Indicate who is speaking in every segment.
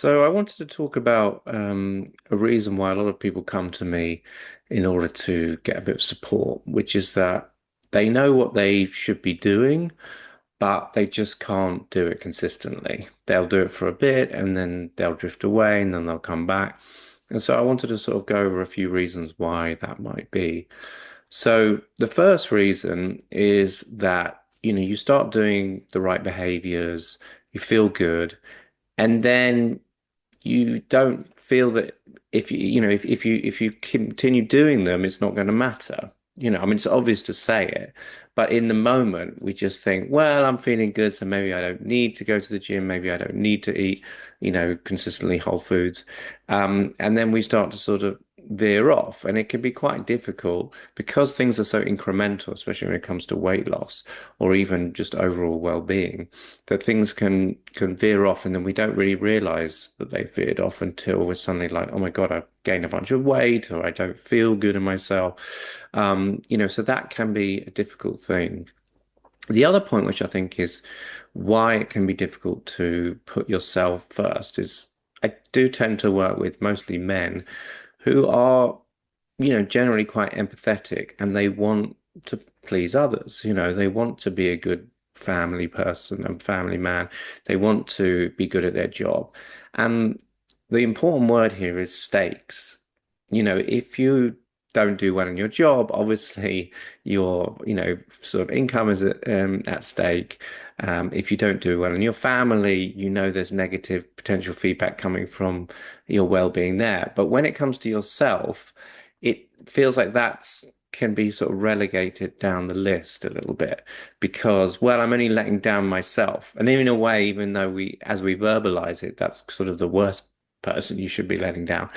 Speaker 1: So I wanted to talk about a reason why a lot of people come to me in order to get a bit of support, which is that they know what they should be doing, but they just can't do it consistently. They'll do it for a bit and then they'll drift away and then they'll come back. And so I wanted to sort of go over a few reasons why that might be. So the first reason is that, you start doing the right behaviors, you feel good, and then you don't feel that if you continue doing them, it's not going to matter. I mean, it's obvious to say it, but in the moment, we just think, well, I'm feeling good, so maybe I don't need to go to the gym, maybe I don't need to eat, consistently whole foods. And then we start to sort of veer off, and it can be quite difficult because things are so incremental, especially when it comes to weight loss or even just overall well-being, that things can veer off, and then we don't really realize that they veered off until we're suddenly like, oh my God, I've gained a bunch of weight, or I don't feel good in myself. So that can be a difficult thing. The other point, which I think is why it can be difficult to put yourself first, is I do tend to work with mostly men who are, generally quite empathetic, and they want to please others. They want to be a good family person and family man. They want to be good at their job. And the important word here is stakes. If you don't do well in your job, obviously your, sort of income is at stake. If you don't do well in your family, there's negative potential feedback coming from your well-being there. But when it comes to yourself, it feels like that's can be sort of relegated down the list a little bit because, well, I'm only letting down myself. And in a way, even though as we verbalize it, that's sort of the worst person you should be letting down.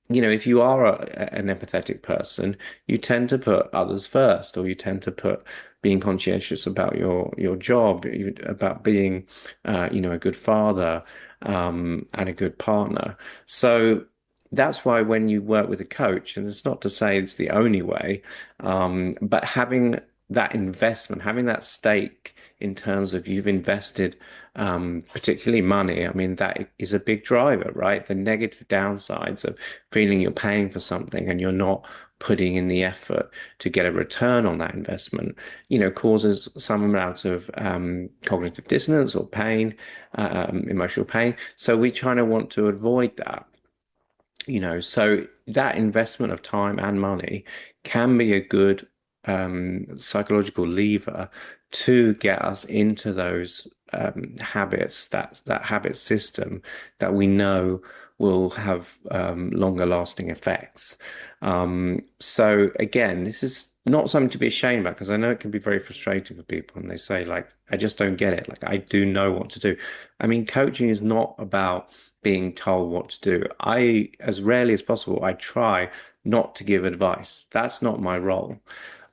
Speaker 1: If you are an empathetic person, you tend to put others first, or you tend to put being conscientious about your job, about being, a good father, and a good partner. So that's why when you work with a coach, and it's not to say it's the only way, but having that investment, having that stake in terms of you've invested, particularly money, I mean, that is a big driver, right? The negative downsides of feeling you're paying for something and you're not putting in the effort to get a return on that investment, causes some amount of cognitive dissonance or pain, emotional pain. So we kind of want to avoid that. So that investment of time and money can be a good psychological lever to get us into those habits, that habit system that we know will have longer lasting effects. So again, this is not something to be ashamed about because I know it can be very frustrating for people and they say like, I just don't get it. Like I do know what to do. I mean, coaching is not about being told what to do. As rarely as possible, I try not to give advice. That's not my role.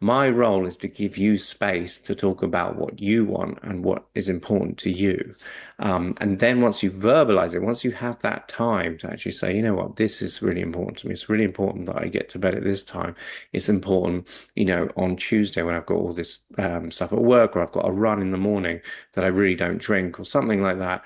Speaker 1: My role is to give you space to talk about what you want and what is important to you. And then once you verbalize it, once you have that time to actually say, you know what, this is really important to me. It's really important that I get to bed at this time. It's important, on Tuesday when I've got all this stuff at work or I've got a run in the morning that I really don't drink or something like that.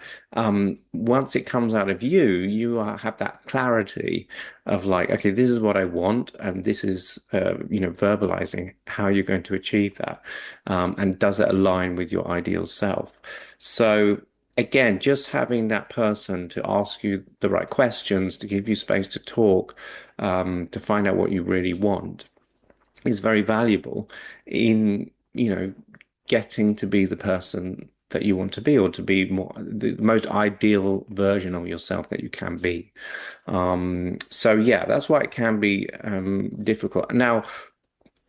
Speaker 1: Once it comes out of you, have that clarity of like, okay, this is what I want, and this is, verbalizing how you're going to achieve that, and does it align with your ideal self? So again, just having that person to ask you the right questions, to give you space to talk, to find out what you really want is very valuable in, getting to be the person that you want to be or to be the most ideal version of yourself that you can be. So yeah, that's why it can be difficult. Now,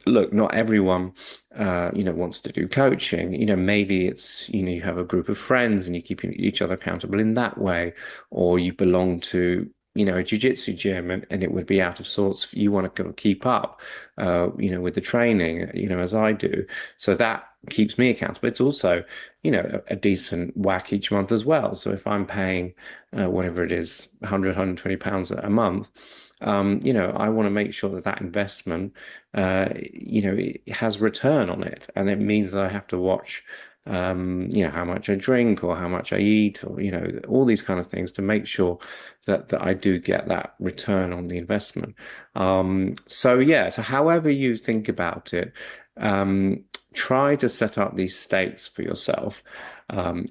Speaker 1: look, not everyone, wants to do coaching. Maybe it's, you have a group of friends and you keep each other accountable in that way, or you belong to, a jiu-jitsu gym and it would be out of sorts. You want to keep up, with the training, as I do. So that keeps me accountable. It's also, a decent whack each month as well. So if I'm paying, whatever it is, 100, £120 a month, I want to make sure that that investment, it has return on it. And it means that I have to watch how much I drink or how much I eat, or, all these kind of things to make sure that I do get that return on the investment. So yeah, so however you think about it, try to set up these states for yourself,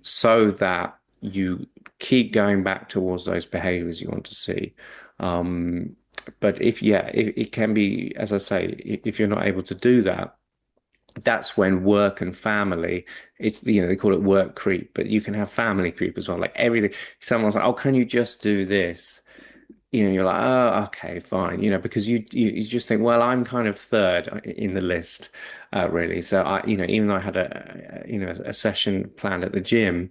Speaker 1: so that you keep going back towards those behaviors you want to see. Um, but if it can be, as I say, if you're not able to do that, that's when work and family, they call it work creep, but you can have family creep as well. Like everything, someone's like, oh, can you just do this? You're like, oh, okay, fine, because you just think, well, I'm kind of third in the list, really. So even though I had a session planned at the gym,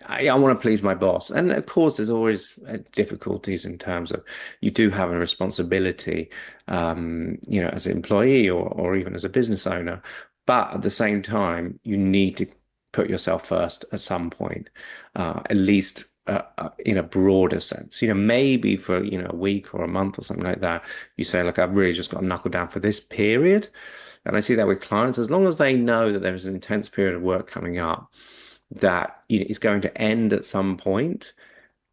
Speaker 1: I want to please my boss, and of course, there's always difficulties in terms of you do have a responsibility, as an employee or even as a business owner, but at the same time, you need to put yourself first at some point, at least in a broader sense. Maybe for, a week or a month or something like that, you say, look, I've really just got to knuckle down for this period. And I see that with clients, as long as they know that there is an intense period of work coming up that is going to end at some point,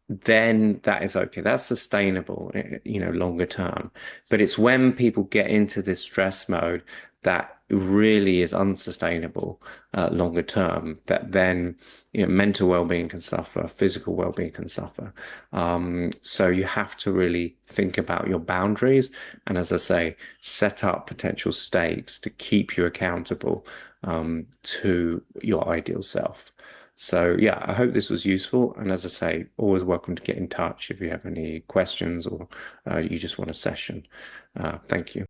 Speaker 1: then that is okay. That's sustainable, longer term. But it's when people get into this stress mode that really is unsustainable, longer term, that then, mental well-being can suffer, physical well-being can suffer. So you have to really think about your boundaries. And as I say, set up potential stakes to keep you accountable, to your ideal self. So yeah, I hope this was useful. And as I say, always welcome to get in touch if you have any questions or you just want a session. Thank you.